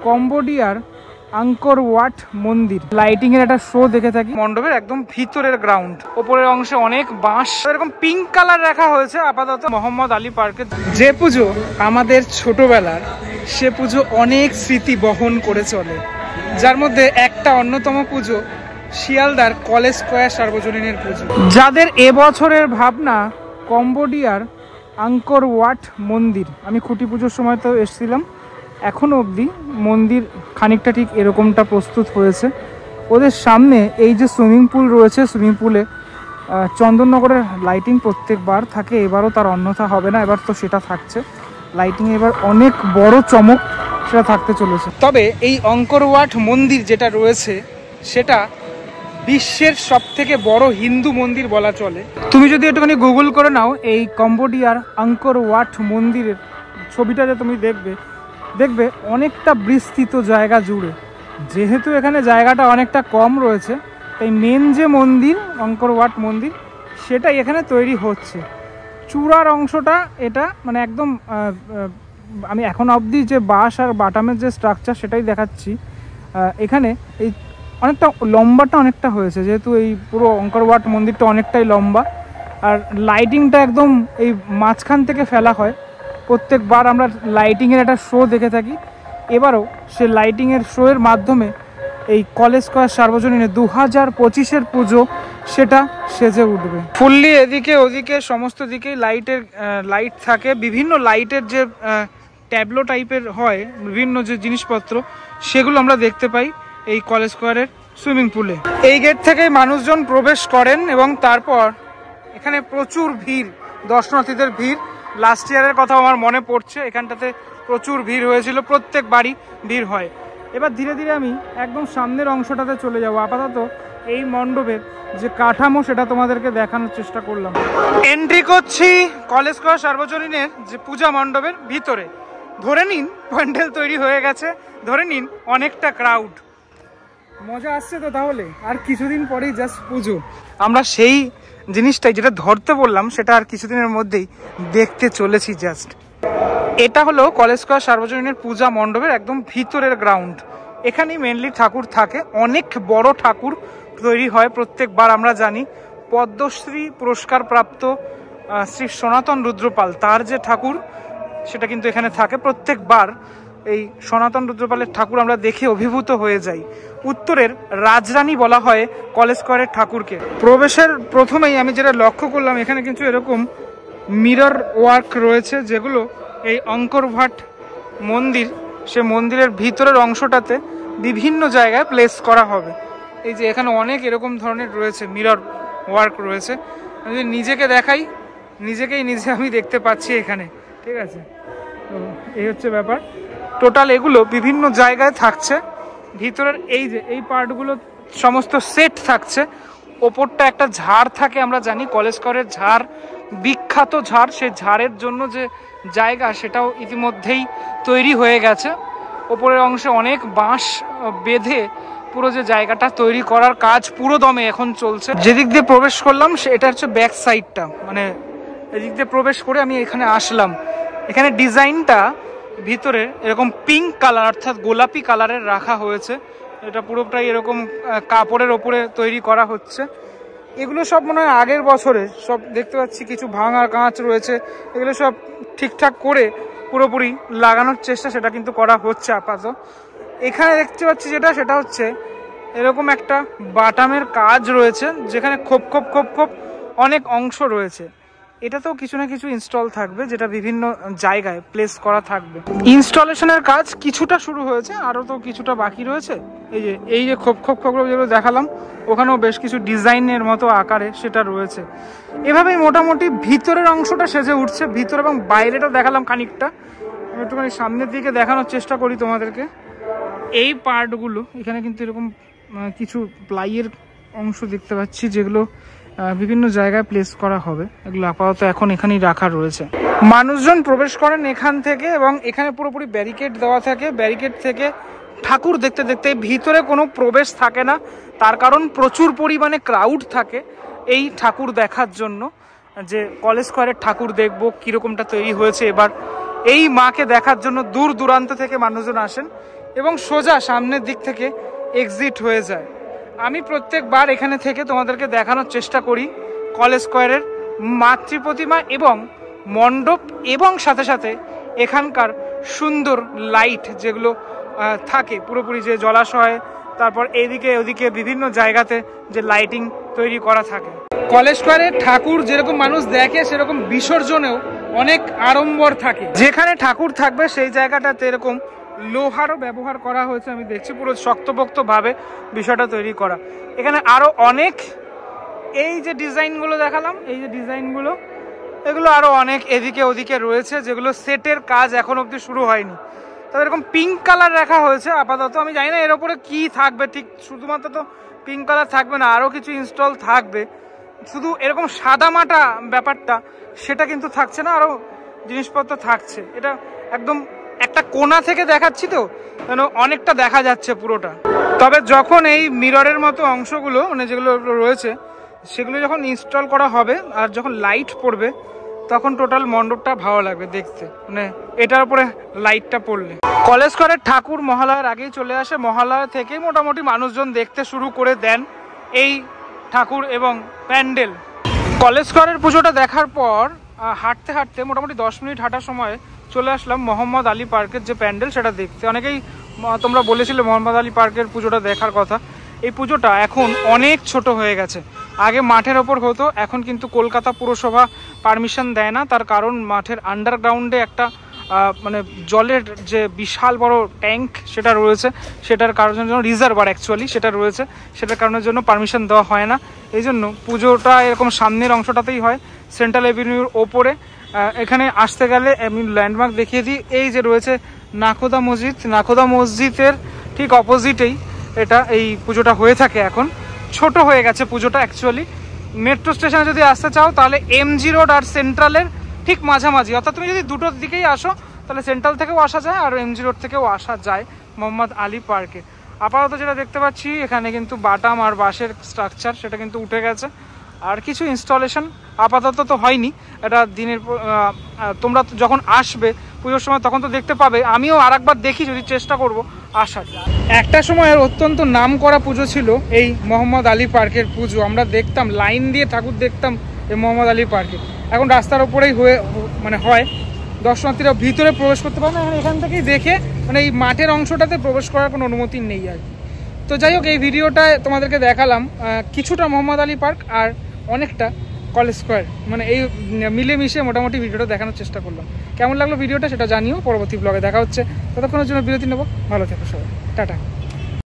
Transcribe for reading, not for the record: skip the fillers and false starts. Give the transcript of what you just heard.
কম্বোডিয়ার Anchor watt মন্দির lighting এর একটা শো দেখে থাকি। মণ্ডপের একদম ভিতরের গ্রাউন্ড, ওপরের অংশে অনেক বাঁশ এরকম পিঙ্ক কালার রাখা হয়েছে। আপাতত মোহাম্মদ আলী পার্কে যে পুজো আমাদের ছোটবেলার, সে পুজো অনেক স্মৃতি বহন করে চলে, যার মধ্যে একটা অন্যতম পুজো শিয়ালদার কলেজ স্কয়ার সার্বজনীনের পুজো। যাদের এবছরের ভাবনা কম্বোডিয়ার আঙ্কর ওয়াট মন্দির, আমি খুঁটি পুজোর সময় তো এসেছিলাম, এখনও অবধি মন্দির খানিকটা ঠিক এরকমটা প্রস্তুত হয়েছে। ওদের সামনে এই যে সুইমিং পুল রয়েছে, সুইমিং পুলে চন্দননগরের লাইটিং প্রত্যেকবার থাকে, এবারও তার অন্যথা হবে না। এবার তো সেটা থাকছে, লাইটিং এবার অনেক বড় চমক সেটা থাকতে চলেছে। তবে এই আঙ্কর ওয়াট মন্দির যেটা রয়েছে সেটা বিশ্বের সবথেকে বড় হিন্দু মন্দির বলা চলে। তুমি যদি একটুখানি গুগল করে নাও এই কম্বোডিয়ার আঙ্কর ওয়াট মন্দিরের ছবিটা, যে তুমি দেখবে অনেকটা বিস্তৃত জায়গা জুড়ে। যেহেতু এখানে জায়গাটা অনেকটা কম রয়েছে, তাই মেন যে মন্দির আঙ্কর ওয়াট মন্দির সেটাই এখানে তৈরি হচ্ছে। চূড়ার অংশটা এটা মানে একদম আমি এখন অবধি যে বাঁশ আর বাটামের যে স্ট্রাকচার সেটাই দেখাচ্ছি। এখানে এই অনেকটা লম্বাটা অনেকটা হয়েছে, যেহেতু এই পুরো আঙ্কর ওয়াট মন্দিরটা অনেকটাই লম্বা, আর লাইটিংটা একদম এই মাঝখান থেকে ফেলা হয়। প্রত্যেকবার আমরা লাইটিংয়ের একটা শো দেখে থাকি, এবারও সে লাইটিংয়ের শোয়ের মাধ্যমে এই কলেজ স্কয়ার সার্বজনীনে 2025-এর পুজো সেটা সেজে উঠবে ফুললি। এদিকে ওদিকে সমস্ত দিকেই লাইট থাকে, বিভিন্ন লাইটের যে ট্যাবলো টাইপের হয়, বিভিন্ন যে জিনিসপত্র সেগুলো আমরা দেখতে পাই এই কলেজ স্কয়ারের সুইমিং পুলে। এই গেট থেকে মানুষজন প্রবেশ করেন এবং তারপর এখানে প্রচুর ভিড়, দর্শনার্থীদের ভিড়। লাস্ট ইয়ারের কথা আমার মনে পড়ছে, এখানটাতে প্রচুর ভিড় হয়েছিল, প্রত্যেকবারই ভিড় হয়। এবার ধীরে ধীরে আমি একদম সামনের অংশটাতে চলে যাব। আপাতত এই মণ্ডপের যে কাঠামো সেটা তোমাদেরকে দেখানোর চেষ্টা করলাম। এন্ট্রি করছি কলেজ স্কয়ার সার্বজনীনের যে পূজা মণ্ডপের ভিতরে। ধরে নিন প্যান্ডেল তৈরি হয়ে গেছে, ধরে নিন অনেকটা ক্রাউড। মজা আসছে তো তাহলে? আর কিছুদিন পরেই জাস্ট পুজো, আমরা সেই জিনিসটাই যেটা ধরতে বললাম সেটা আর কিছুদিনের মধ্যেই দেখতে চলেছি। জাস্ট এটা হলো কলেজ স্কয়ার সার্বজনীনের পূজা মণ্ডপের একদম ভিতরের গ্রাউন্ড। এখানেই মেনলি ঠাকুর থাকে, অনেক বড় ঠাকুর তৈরি হয় প্রত্যেকবার। আমরা জানি পদ্মশ্রী পুরস্কার প্রাপ্ত শ্রী সনাতন রুদ্রপাল, তার যে ঠাকুর সেটা কিন্তু এখানে থাকে প্রত্যেকবার। এই সনাতন রুদ্রপালের ঠাকুর আমরা দেখে অভিভূত হয়ে যাই। উত্তরের রাজরানী বলা হয় কলেজ স্কয়ারের ঠাকুরকে। প্রবেশের প্রথমেই আমি যেটা লক্ষ্য করলাম, এখানে কিন্তু এরকম মিরর ওয়ার্ক রয়েছে, যেগুলো এই আঙ্কর ওয়াট মন্দির, সে মন্দিরের ভিতরের অংশটাতে বিভিন্ন জায়গায় প্লেস করা হবে। এই যে এখানে অনেক এরকম ধরনের রয়েছে, মিরর ওয়ার্ক রয়েছে। আমি যদি নিজেকে দেখাই, নিজেকেই নিজে আমি দেখতে পাচ্ছি এখানে, ঠিক আছে? তো এই হচ্ছে ব্যাপার। টোটাল এগুলো বিভিন্ন জায়গায় থাকছে। ভিতরের এই যে এই পার্টগুলো সমস্ত সেট থাকছে। ওপরটা একটা ঝাড় থাকে, আমরা জানি কলেজ স্কয়ারের ঝাড় বিখ্যাত ঝাড়, সেই ঝাড়ের জন্য যে জায়গা সেটাও ইতিমধ্যেই তৈরি হয়ে গেছে। ওপরের অংশে অনেক বাঁশ বেঁধে পুরো যে জায়গাটা তৈরি করার কাজ পুরো দমে এখন চলছে। যেদিক দিয়ে প্রবেশ করলাম এটা হচ্ছে ব্যাক সাইডটা, মানে এদিক দিয়ে প্রবেশ করে আমি এখানে আসলাম। এখানে ডিজাইনটা ভিতরে এরকম পিঙ্ক কালার অর্থাৎ গোলাপি কালারের রাখা হয়েছে। এটা পুরোটাই এরকম কাপড়ের ওপরে তৈরি করা হচ্ছে। এগুলো সব মনে হয় আগের বছরে সব দেখতে পাচ্ছি, কিছু ভাঙা কাঁচ রয়েছে, এগুলো সব ঠিকঠাক করে পুরোপুরি লাগানোর চেষ্টা সেটা কিন্তু করা হচ্ছে আপাতত। এখানে দেখতে পাচ্ছি সেটা হচ্ছে এরকম একটা বাটামের কাজ রয়েছে, যেখানে খোপ খোপ খোপ খোপ অনেক অংশ রয়েছে। এটাতেও কিছু না কিছু ইনস্টল থাকবে, যেটা বিভিন্ন জায়গায় প্লেস করা থাকবে। ইনস্টলেশনের কাজ কিছুটা শুরু হয়েছে, আরও তো কিছুটা বাকি রয়েছে। এই যে খোপ খোপ খোপগুলো যেগুলো দেখালাম, ওখানেও বেশ কিছু ডিজাইনের মতো আকারে সেটা রয়েছে। এভাবেই মোটামুটি ভিতরের অংশটা সেজে উঠছে। ভিতর এবং বাইরেটা দেখালাম খানিকটা, আমি একটুখানি সামনের দিকে দেখানোর চেষ্টা করি তোমাদেরকে। এই পার্টগুলো এখানে কিন্তু এরকম কিছু প্লাইয়ের অংশ দেখতে পাচ্ছি, যেগুলো বিভিন্ন জায়গায় প্লেস করা হবে। এগুলো আপাতত এখন এখানেই রাখা রয়েছে। মানুষজন প্রবেশ করেন এখান থেকে এবং এখানে পুরোপুরি ব্যারিকেড দেওয়া থাকে। ব্যারিকেড থেকে ঠাকুর দেখতে দেখতে ভিতরে কোনো প্রবেশ থাকে না, তার কারণ প্রচুর পরিমাণে ক্রাউড থাকে এই ঠাকুর দেখার জন্য। যে কলেজ স্কয়ারের ঠাকুর দেখবো কীরকমটা তৈরি হয়েছে, এবার এই মাকে দেখার জন্য দূর দূরান্ত থেকে মানুষজন আসেন। এবং সোজা সামনের দিক থেকে এক্সিট হয়ে যায়। আমি প্রত্যেকবার এখানে থেকে তোমাদেরকে দেখানোর চেষ্টা করি কলেজ স্কোয়ারের মাতৃ প্রতিমা এবং মণ্ডপ এবং সাথে সাথে এখানকার সুন্দর লাইট যেগুলো থাকে পুরোপুরি, যে জলাশয়, তারপর এদিকে ওদিকে বিভিন্ন জায়গাতে যে লাইটিং তৈরি করা থাকে। কলেজ স্কোয়ারে ঠাকুর যেরকম মানুষ দেখে সেরকম বিসর্জনেও অনেক আড়ম্বর থাকে। যেখানে ঠাকুর থাকবে সেই জায়গাটাতে এরকম লোহারও ব্যবহার করা হয়েছে, আমি দেখছি পুরো শক্তপোক্ত ভাবে বিষয়টা তৈরি করা। এখানে আরো অনেক, এই যে ডিজাইনগুলো দেখালাম, এই যে ডিজাইনগুলো, এগুলো আরো অনেক এদিকে ওদিকে রয়েছে, যেগুলো সেটের কাজ এখন অবধি শুরু হয়নি। তবে এরকম পিঙ্ক কালার রাখা হয়েছে আপাতত। আমি জানি না এর উপরে কি থাকবে, ঠিক শুধুমাত্র তো পিঙ্ক কালার থাকবে না, আরো কিছু ইনস্টল থাকবে। শুধু এরকম সাদা মাটা ব্যাপারটা সেটা কিন্তু থাকছে না, আরো জিনিসপত্র থাকছে। এটা একদম একটা কোণা থেকে দেখাচ্ছি তো, যেন অনেকটা দেখা যাচ্ছে পুরোটা। তবে যখন এই মিররের মতো অংশগুলো মানে যেগুলো রয়েছে সেগুলো যখন ইনস্টল করা হবে আর যখন লাইট পড়বে তখন টোটাল মণ্ডপটা ভালো লাগবে দেখতে, মানে এটার উপরে লাইটটা পড়লে। কলেজ স্কোয়ারের ঠাকুর মহালয়ার আগেই চলে আসে, মহালয়া থেকেই মোটামুটি মানুষজন দেখতে শুরু করে দেন এই ঠাকুর এবং প্যান্ডেল। কলেজ স্কোয়ারের পুজোটা দেখার পর হাঁটতে হাঁটতে মোটামুটি 10 মিনিট হাঁটার সময় চলে আসলাম মোহাম্মদ আলী পার্কের যে প্যান্ডেল সেটা দেখতে। অনেকেই তোমরা বলেছিলে মোহাম্মদ আলী পার্কের পুজোটা দেখার কথা। এই পুজোটা এখন অনেক ছোট হয়ে গেছে। আগে মাঠের ওপর হতো, এখন কিন্তু কলকাতা পুরসভা পারমিশন দেয় না। তার কারণ মাঠের আন্ডারগ্রাউন্ডে একটা মানে জলের যে বিশাল বড় ট্যাঙ্ক সেটা রয়েছে, সেটার কারণের জন্য রিজার্ভার অ্যাকচুয়ালি সেটা রয়েছে, সেটার কারণের জন্য পারমিশন দেওয়া হয় না। এই জন্য পুজোটা এরকম সামনের অংশটাতেই হয়, সেন্ট্রাল এভিনিউর ওপরে। এখানে আসতে গেলে আমি ল্যান্ডমার্ক দেখিয়ে দিই, এই যে রয়েছে নাখোদা মসজিদ, নাখোদা মসজিদের ঠিক অপোজিটেই এটা এই পুজোটা হয়ে থাকে। এখন ছোট হয়ে গেছে পুজোটা অ্যাকচুয়ালি। মেট্রো স্টেশনে যদি আসতে চাও তাহলে এমজি রোড আর সেন্ট্রালের ঠিক মাঝামাঝি, অর্থাৎ তুমি যদি দুটোর দিকেই আসো তাহলে সেন্ট্রাল থেকেও আসা যায় আর এমজি রোড থেকেও আসা যায় মোহাম্মদ আলী পার্কে। আপাতত যেটা দেখতে পাচ্ছি এখানে কিন্তু বাটাম আর বাঁশের স্ট্রাকচার সেটা কিন্তু উঠে গেছে, আর কিছু ইনস্টলেশন আপাতত তো হয়নি। এটা দিনের তোমরা যখন আসবে পুজোর সময় তখন তো দেখতে পাবে, আমিও আরেকবার দেখি, যদি চেষ্টা করব আসার। একটা সময়ের অত্যন্ত নাম করা পুজো ছিল এই মোহাম্মদ আলী পার্কের পুজো। আমরা দেখতাম লাইন দিয়ে ঠাকুর দেখতাম এই মোহাম্মদ আলী পার্কে। এখন রাস্তার ওপরেই হয়, দর্শনার্থীরা ভিতরে প্রবেশ করতে পারে না, এখান থেকেই দেখে মানে এই মাঠের অংশটাতে প্রবেশ করার কোনো অনুমতি নেই আর কি। তো যাই হোক, এই ভিডিওটায় তোমাদেরকে দেখালাম কিছুটা মোহাম্মদ আলী পার্ক আর অনেকটা কলেজ স্কোয়ার, মানে এই মিলেমিশে মোটামুটি ভিডিওটা দেখানোর চেষ্টা করলাম। কেমন লাগলো ভিডিওটা সেটা জানিও। পরবর্তী ব্লগে দেখা হচ্ছে, ততক্ষণের জন্য বিরতি নেবো। ভালো থেকো সবাই, টাটা।